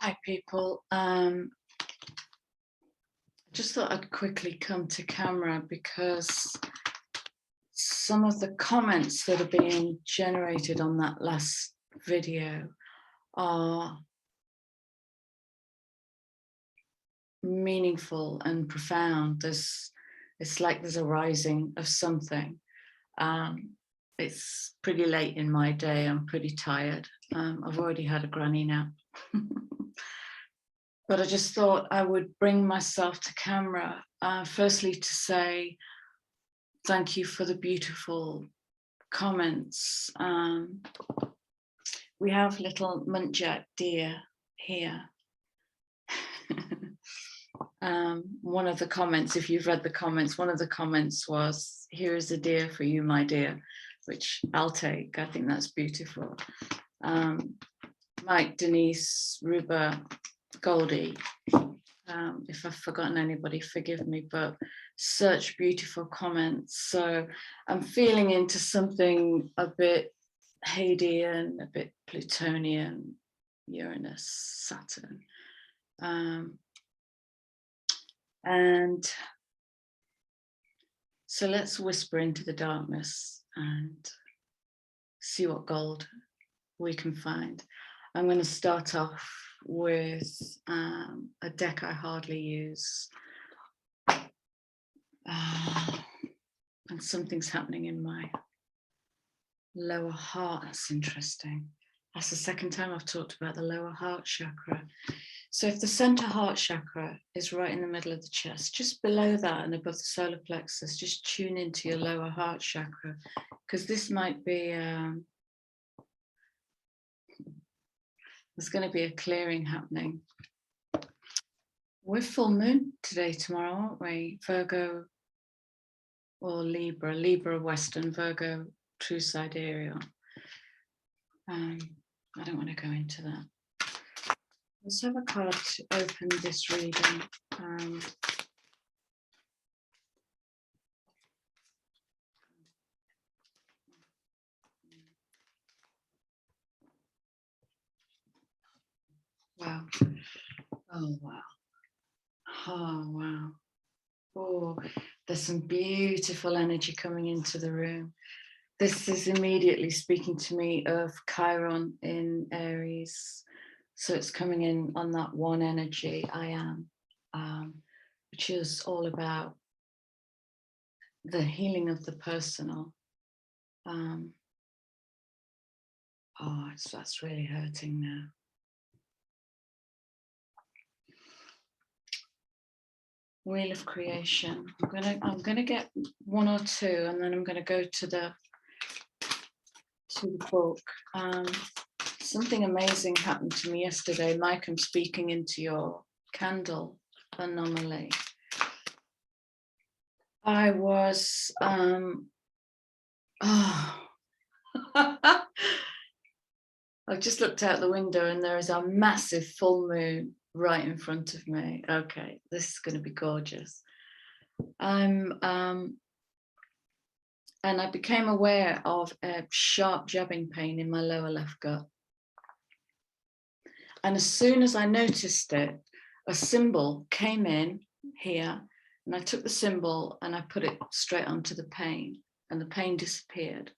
Hi people, just thought I'd quickly come to camera because some of the comments that are being generated on that last video are meaningful and profound. It's like there's a rising of something. It's pretty late in my day, I'm pretty tired. I've already had a granny nap. But I just thought I would bring myself to camera, firstly to say thank you for the beautiful comments. We have little muntjac deer here. One of the comments, if you've read the comments, one of the comments was, "Here is a deer for you, my dear," which I'll take. I think that's beautiful. Mike, Denise, Ruba, Goldie, if I've forgotten anybody, forgive me, but such beautiful comments. So I'm feeling into something a bit Hadean, a bit Plutonian, Uranus, Saturn. And so let's whisper into the darkness and see what gold we can find. I'm going to start off with a deck I hardly use. And something's happening in my lower heart. That's interesting. That's the second time I've talked about the lower heart chakra. So if the center heart chakra is right in the middle of the chest, just below that and above the solar plexus, just tune into your lower heart chakra, because this might be, there's going to be a clearing happening. We're full moon today, tomorrow, aren't we? Virgo or Libra, Libra Western, Virgo true sidereal. I don't want to go into that. Let's have a card to open this reading. Wow. Oh, wow. Oh, wow. Oh, there's some beautiful energy coming into the room. This is immediately speaking to me of Chiron in Aries. So it's coming in on that one energy, I am, which is all about the healing of the personal. That's really hurting now. Wheel of Creation. I'm gonna get one or two, and then I'm gonna go to the book. Something amazing happened to me yesterday. Mike, I'm speaking into your candle anomaly. I was I just looked out the window and there is a massive full moon right in front of me. Okay, this is going to be gorgeous. And I became aware of a sharp jabbing pain in my lower left gut. And as soon as I noticed it, a symbol came in here, and I took the symbol and I put it straight onto the pain, and the pain disappeared.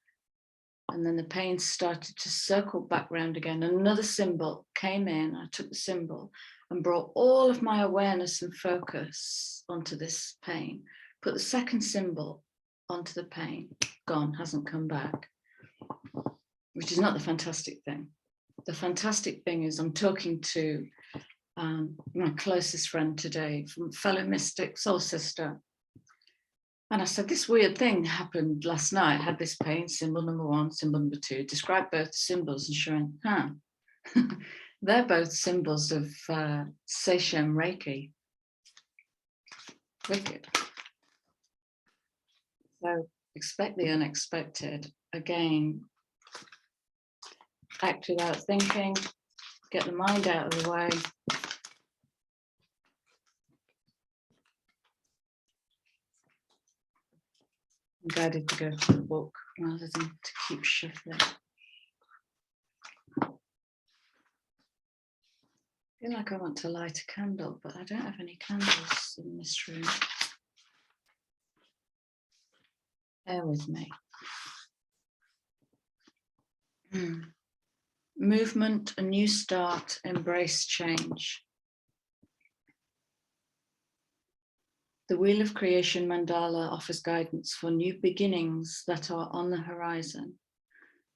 And then the pain started to circle back round again. Another symbol came in, I took the symbol and brought all of my awareness and focus onto this pain. Put the second symbol onto the pain, gone, hasn't come back, which is not the fantastic thing. The fantastic thing is I'm talking to my closest friend today, from fellow mystic, soul sister. And I said, this weird thing happened last night. I had this pain, symbol number one, symbol number two, describe both symbols. And she went, they're both symbols of Seishem Reiki. Wicked. So expect the unexpected. Again, act without thinking, get the mind out of the way. I'm guided to go to the book rather than to keep shuffling. I feel like I want to light a candle, but I don't have any candles in this room. Bear with me. Movement, a new start, embrace change. The Wheel of Creation mandala offers guidance for new beginnings that are on the horizon.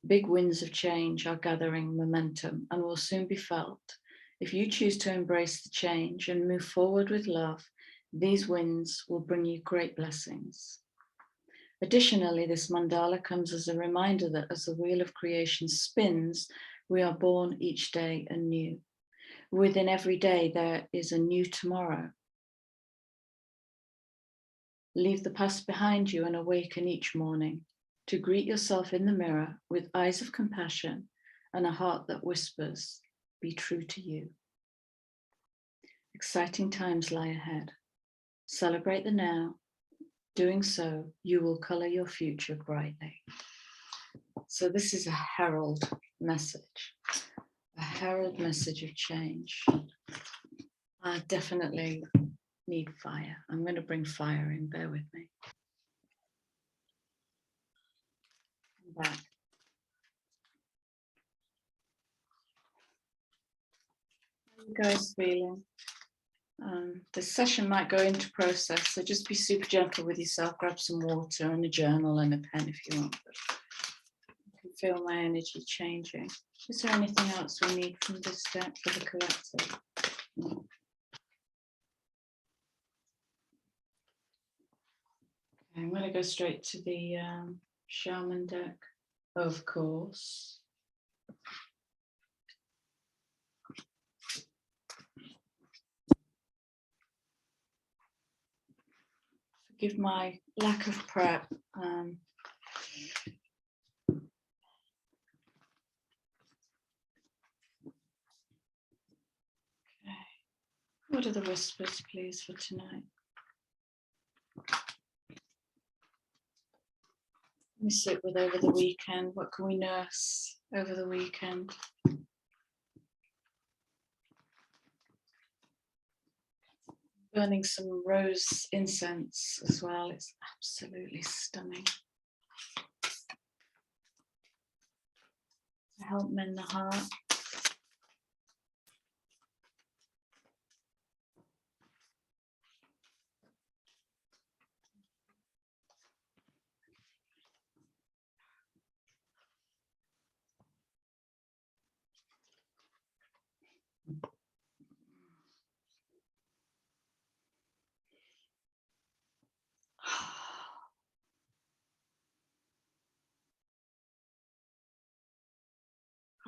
Big winds of change are gathering momentum and will soon be felt. If you choose to embrace the change and move forward with love, these winds will bring you great blessings. Additionally, this mandala comes as a reminder that as the Wheel of Creation spins, we are born each day anew. Within every day, there is a new tomorrow. Leave the past behind you and awaken each morning to greet yourself in the mirror with eyes of compassion and a heart that whispers, be true to you. Exciting times lie ahead. Celebrate the now. Doing so, you will color your future brightly. So this is a herald message of change. I definitely need fire. I'm going to bring fire in, bear with me. I'm back. How are you guys feeling? This session might go into process, so just be super gentle with yourself. Grab some water and a journal and a pen if you want. I can feel my energy changing. Is there anything else we need from this deck for the collective? No. Okay, I'm going to go straight to the shaman deck, of course. Forgive my lack of prep. What are the whispers, please, for tonight? Let me sit with over the weekend. What can we nurse over the weekend? Burning some rose incense as well. It's absolutely stunning. To help mend the heart.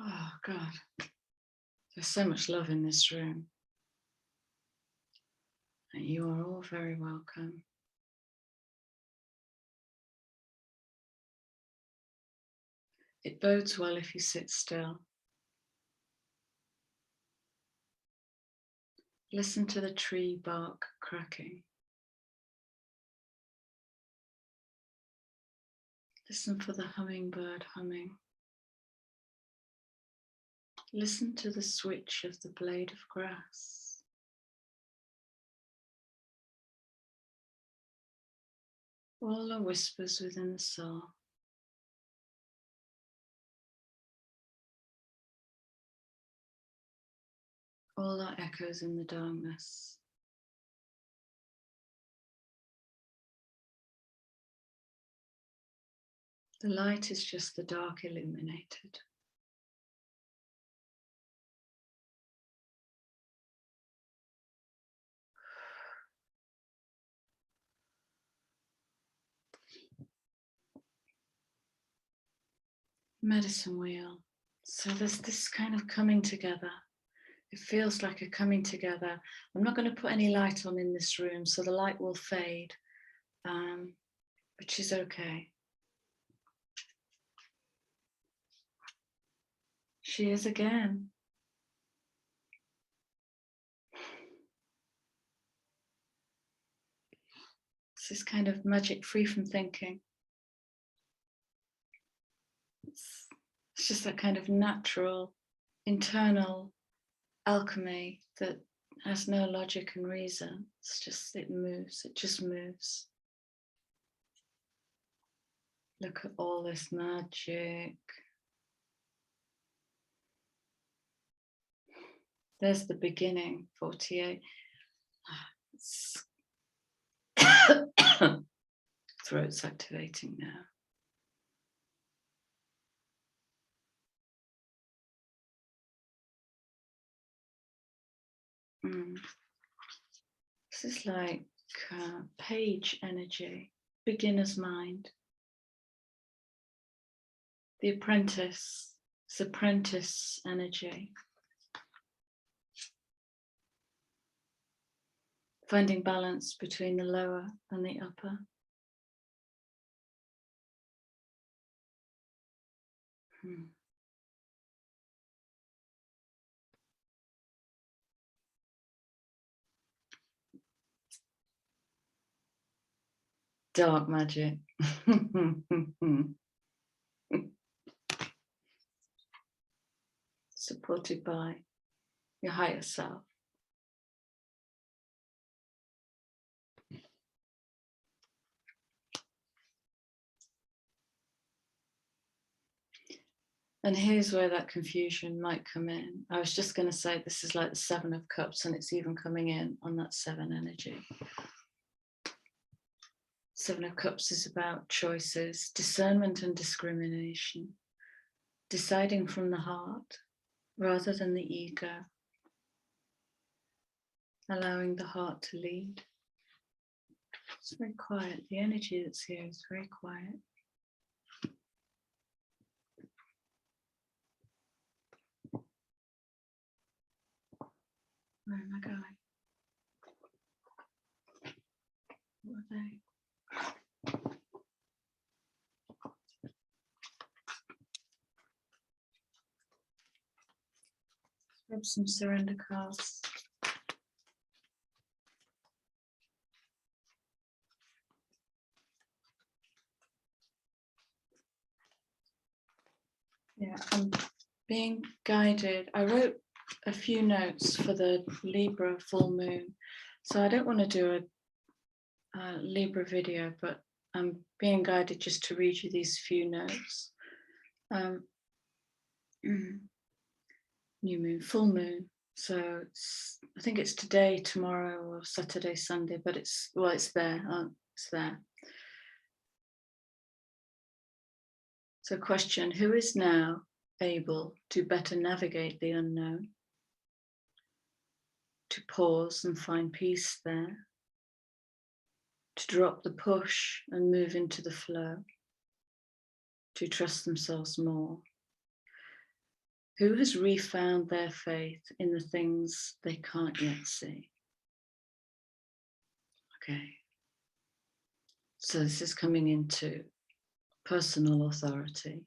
Oh, God. There's so much love in this room. And you are all very welcome. It bodes well if you sit still. Listen to the tree bark cracking. Listen for the hummingbird humming. Listen to the switch of the blade of grass. All the whispers within the soul. All are echoes in the darkness. The light is just the dark illuminated. Medicine wheel. So there's this kind of coming together. It feels like a coming together. I'm not going to put any light on in this room, so the light will fade, which is okay. She is again. This is kind of magic free from thinking. It's just that kind of natural, internal alchemy that has no logic and reason. It's just, it moves, it just moves. Look at all this magic. There's the beginning, 48. Throat's activating now. This is like page energy, beginner's mind. The apprentice, it's apprentice energy. Finding balance between the lower and the upper. Dark magic. Supported by your higher self. And here's where that confusion might come in. I was just going to say this is like the 7 of Cups, and it's even coming in on that 7 energy. 7 of Cups is about choices, discernment and discrimination, deciding from the heart rather than the ego, allowing the heart to lead. It's very quiet. The energy that's here is very quiet. Where am I going? What are they? Grab some surrender cards. Yeah, I'm being guided. I wrote a few notes for the Libra full moon. So I don't want to do a Libra video, but I'm being guided just to read you these few notes. New moon, full moon. So I think it's today, tomorrow, or Saturday, Sunday, but it's there. It's there. So question, who is now able to better navigate the unknown? To pause and find peace there? To drop the push and move into the flow? To trust themselves more? Who has refound their faith in the things they can't yet see? Okay. So this is coming into personal authority,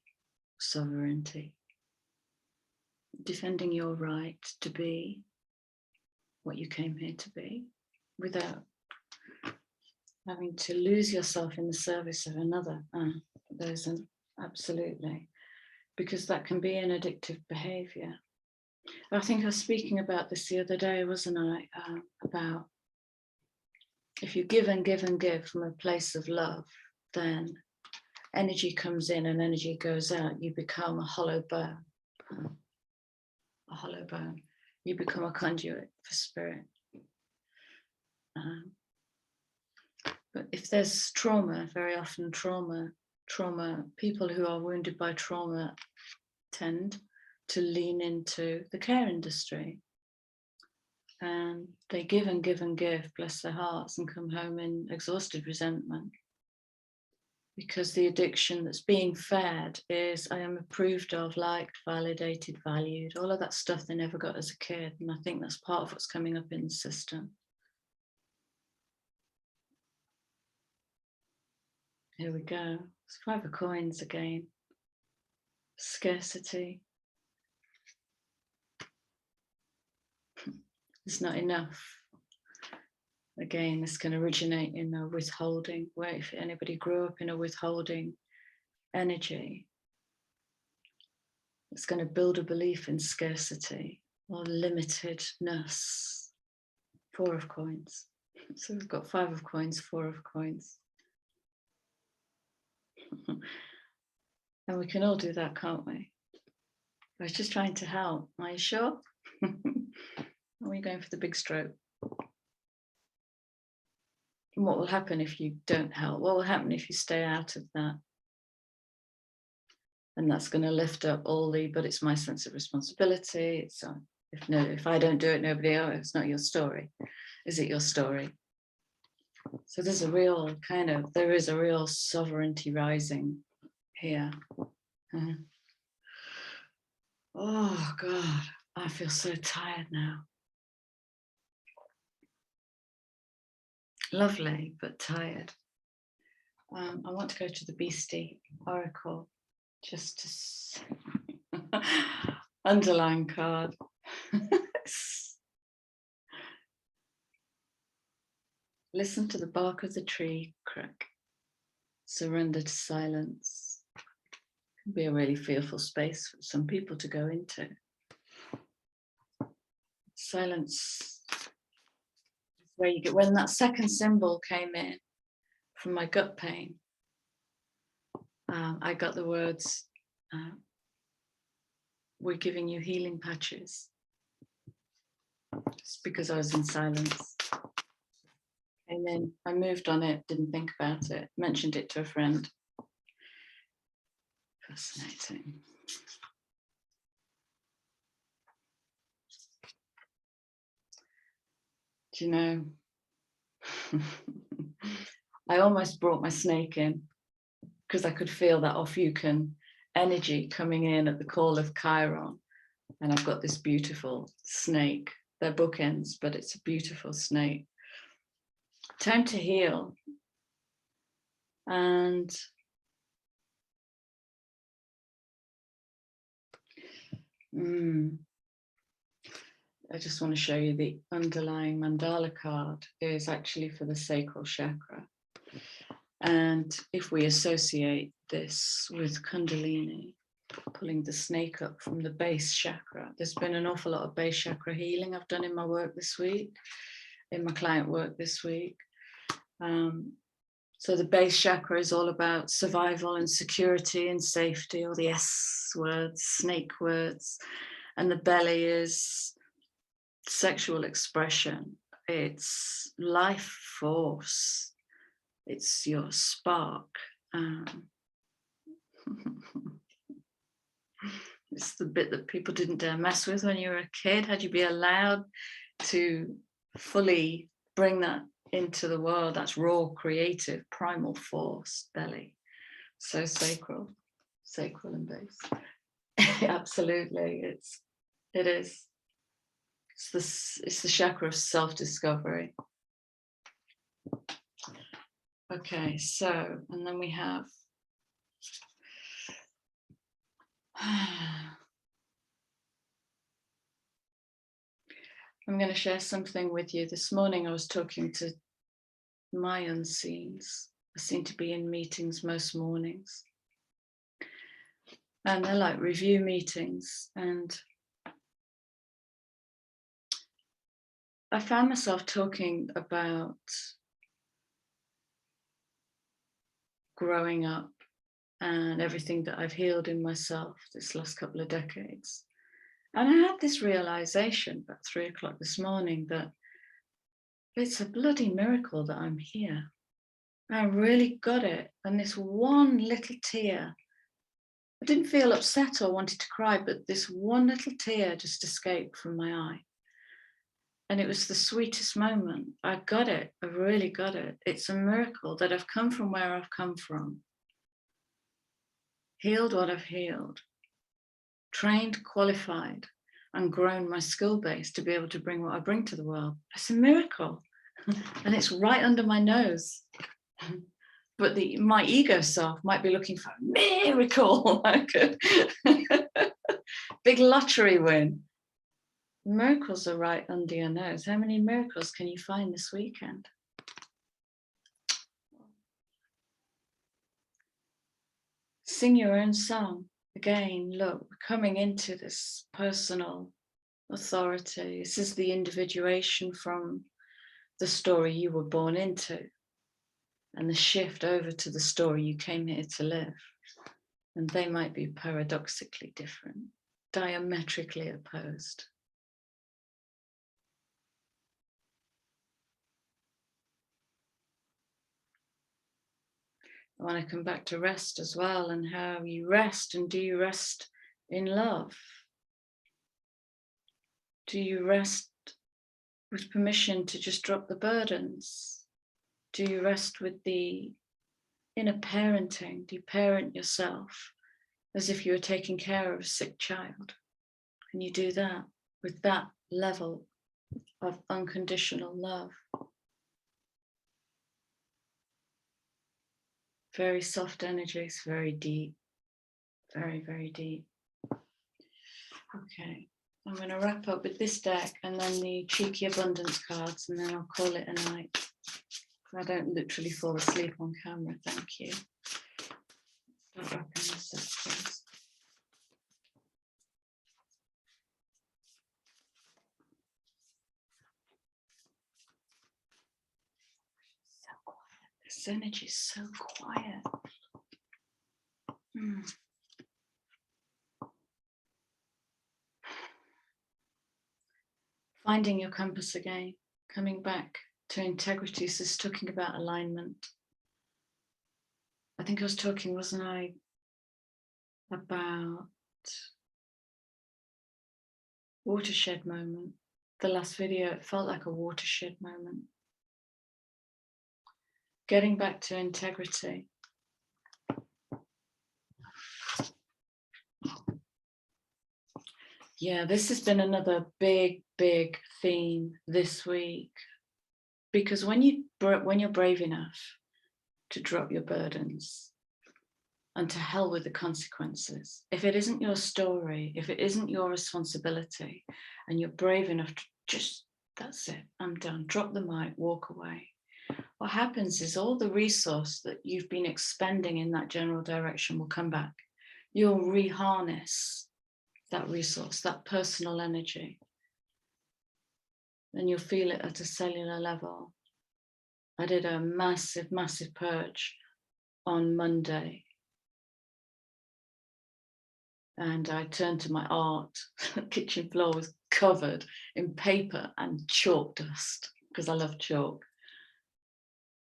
sovereignty, defending your right to be what you came here to be without having to lose yourself in the service of another. There's an absolutely, because that can be an addictive behavior. I think I was speaking about this the other day, wasn't I? About if you give and give and give from a place of love, then energy comes in and energy goes out. You become a hollow bone. A hollow bone. You become a conduit for spirit. But if there's trauma, very often trauma, people who are wounded by trauma tend to lean into the care industry. And they give and give and give, bless their hearts, and come home in exhausted resentment. Because the addiction that's being fed is, I am approved of, liked, validated, valued, all of that stuff they never got as a kid. And I think that's part of what's coming up in the system. Here we go. It's 5 of Coins again. Scarcity. It's not enough. Again, this can originate in a withholding, where if anybody grew up in a withholding energy, it's going to build a belief in scarcity. or limitedness. 4 of coins. So we've got 5 of coins, 4 of coins. And we can all do that, can't we? I was just trying to help. Are you sure? Or are you going for the big stroke? And what will happen if you don't help? What will happen if you stay out of that? And that's going to lift up all the, but it's my sense of responsibility. It's if I don't do it, nobody else. It's not your story. Is it your story? So there's a real there is a real sovereignty rising here. Oh God, I feel so tired now. Lovely, but tired. I want to go to the Beastie Oracle, just to underline card. Listen to the bark of the tree crack. Surrender to silence. It can be a really fearful space for some people to go into. Silence is where you get, when that second symbol came in from my gut pain, I got the words, we're giving you healing patches. It's because I was in silence. And then I moved on it, didn't think about it, mentioned it to a friend. Fascinating. Do you know, I almost brought my snake in because I could feel that Ophiuchus energy coming in at the call of Chiron. And I've got this beautiful snake. They're bookends, but it's a beautiful snake. Time to heal. And I just want to show you the underlying mandala card is actually for the sacral chakra. And if we associate this with Kundalini, pulling the snake up from the base chakra, there's been an awful lot of base chakra healing I've done in my work this week, in my client work this week. So the base chakra is all about survival and security and safety, all the S words, snake words. And the belly is sexual expression. It's life force. It's your spark. It's the bit that people didn't dare mess with when you were a kid. Had you be allowed to fully bring that into the world, that's raw, creative, primal force, belly. So sacral and base. Absolutely, it is. It's the chakra of self-discovery. Okay, so, and then we have I'm going to share something with you. This morning I was talking to my unseens. I seem to be in meetings most mornings. And they're like review meetings. And I found myself talking about growing up and everything that I've healed in myself this last couple of decades. And I had this realization about 3 o'clock this morning that it's a bloody miracle that I'm here. I really got it. And this one little tear, I didn't feel upset or wanted to cry, but this one little tear just escaped from my eye. And it was the sweetest moment. I got it. I really got it. It's a miracle that I've come from where I've come from. Healed what I've healed. Trained, qualified, and grown my skill base to be able to bring what I bring to the world. It's a miracle. And it's right under my nose. But my ego self might be looking for a miracle, like a big lottery win. Miracles are right under your nose. How many miracles can you find this weekend? Sing your own song. Again, look, we're coming into this personal authority. This is the individuation from the story you were born into and the shift over to the story you came here to live. And they might be paradoxically different, diametrically opposed. I want to come back to rest as well, and how you rest, and do you rest in love? Do you rest with permission to just drop the burdens? Do you rest with the inner parenting? Do you parent yourself as if you were taking care of a sick child? Can you do that with that level of unconditional love? Very soft energies, very deep, very, very deep. Okay, I'm going to wrap up with this deck and then the cheeky abundance cards, and then I'll call it a night. I don't literally fall asleep on camera, thank you. Start wrapping this up first. So quiet. This energy is so quiet. Finding your compass again, coming back to integrity. This is talking about alignment. I think I was talking, wasn't I, about watershed moment. The last video, it felt like a watershed moment. Getting back to integrity. Yeah, this has been another big, big theme this week. Because when you're brave enough to drop your burdens and to hell with the consequences, if it isn't your story, if it isn't your responsibility, and you're brave enough to just, that's it, I'm done, drop the mic, walk away. What happens is all the resource that you've been expending in that general direction will come back. You'll reharness that resource, that personal energy. And you'll feel it at a cellular level. I did a massive, massive purge on Monday. And I turned to my art. The kitchen floor was covered in paper and chalk dust, because I love chalk.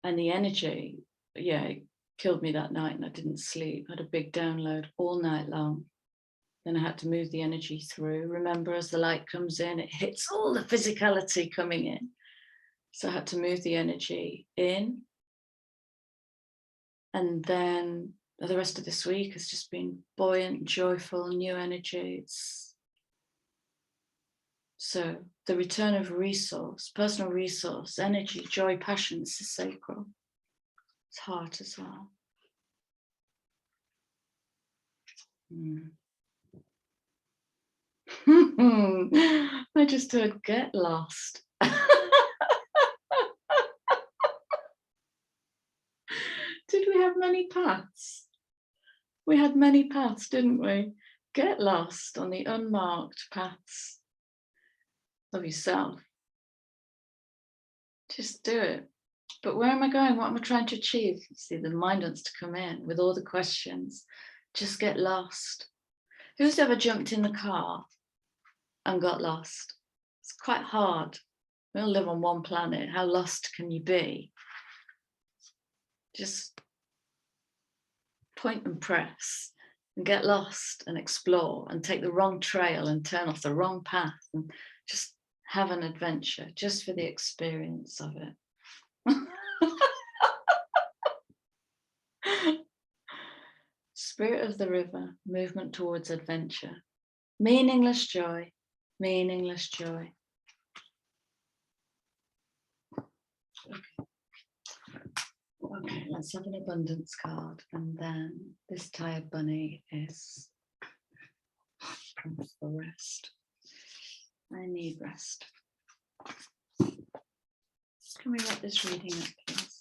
And the energy, yeah, it killed me that night, and I didn't sleep. I had a big download all night long. Then I had to move the energy through. Remember, as the light comes in, it hits all the physicality coming in. So I had to move the energy in. And then the rest of this week has just been buoyant, joyful, new energy. So the return of resource, personal resource, energy, joy, passion, this is sacral. It's heart as well. I just heard get lost. Did we have many paths? We had many paths, didn't we? Get lost on the unmarked paths of yourself. Just do it. But where am I going? What am I trying to achieve? See, the mind wants to come in with all the questions. Just get lost. Who's ever jumped in the car and got lost? It's quite hard. We all live on one planet. How lost can you be? Just point and press and get lost and explore and take the wrong trail and turn off the wrong path and just have an adventure just for the experience of it. Spirit of the river, movement towards adventure. Meaningless joy, meaningless joy. Okay, let's have an abundance card, and then this tired bunny is for rest. I need rest. Can we wrap this reading up, please?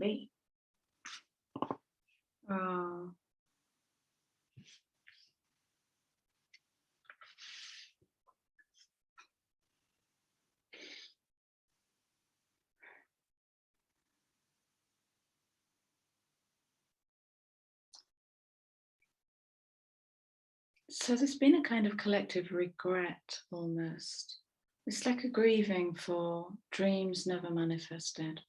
be. Oh. So there's been a kind of collective regret almost. It's like a grieving for dreams never manifested,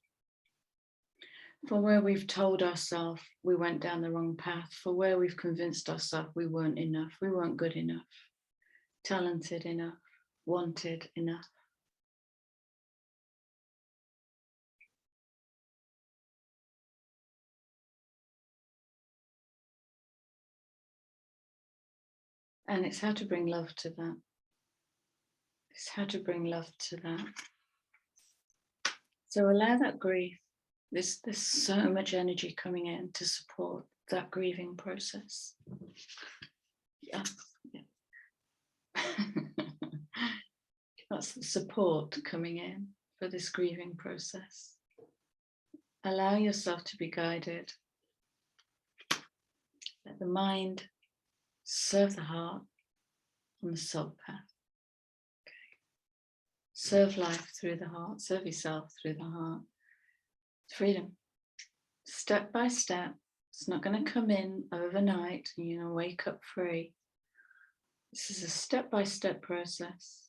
for where we've told ourselves we went down the wrong path, for where we've convinced ourselves we weren't enough, we weren't good enough, talented enough, wanted enough. And it's how to bring love to that. It's how to bring love to that. So allow that grief. There's so much energy coming in to support that grieving process. Yeah. That's the support coming in for this grieving process. Allow yourself to be guided. Let the mind serve the heart on the soul path. Okay. Serve life through the heart, serve yourself through the heart. Freedom. Step by step. It's not going to come in overnight and you're going to wake up free. This is a step-by-step process.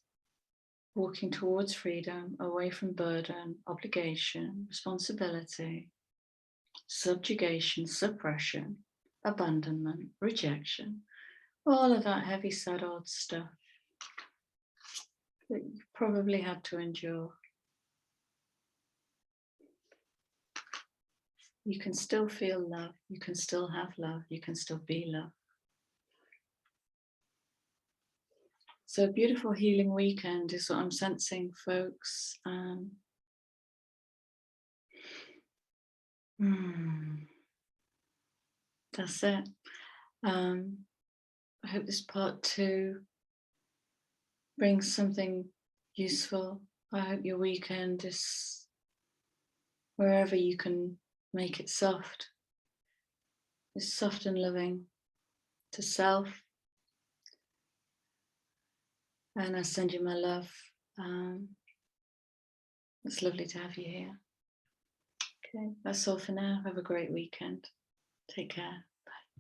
Walking towards freedom, away from burden, obligation, responsibility, subjugation, suppression, abandonment, rejection, all of that heavy, sad, old stuff that you've probably had to endure. You can still feel love, you can still have love, you can still be love. So a beautiful healing weekend is what I'm sensing, folks. That's it. I hope this part 2 brings something useful. I hope your weekend is wherever you can make it soft. It's soft and loving to self. And I send you my love. It's lovely to have you here. Okay, that's all for now. Have a great weekend. Take care.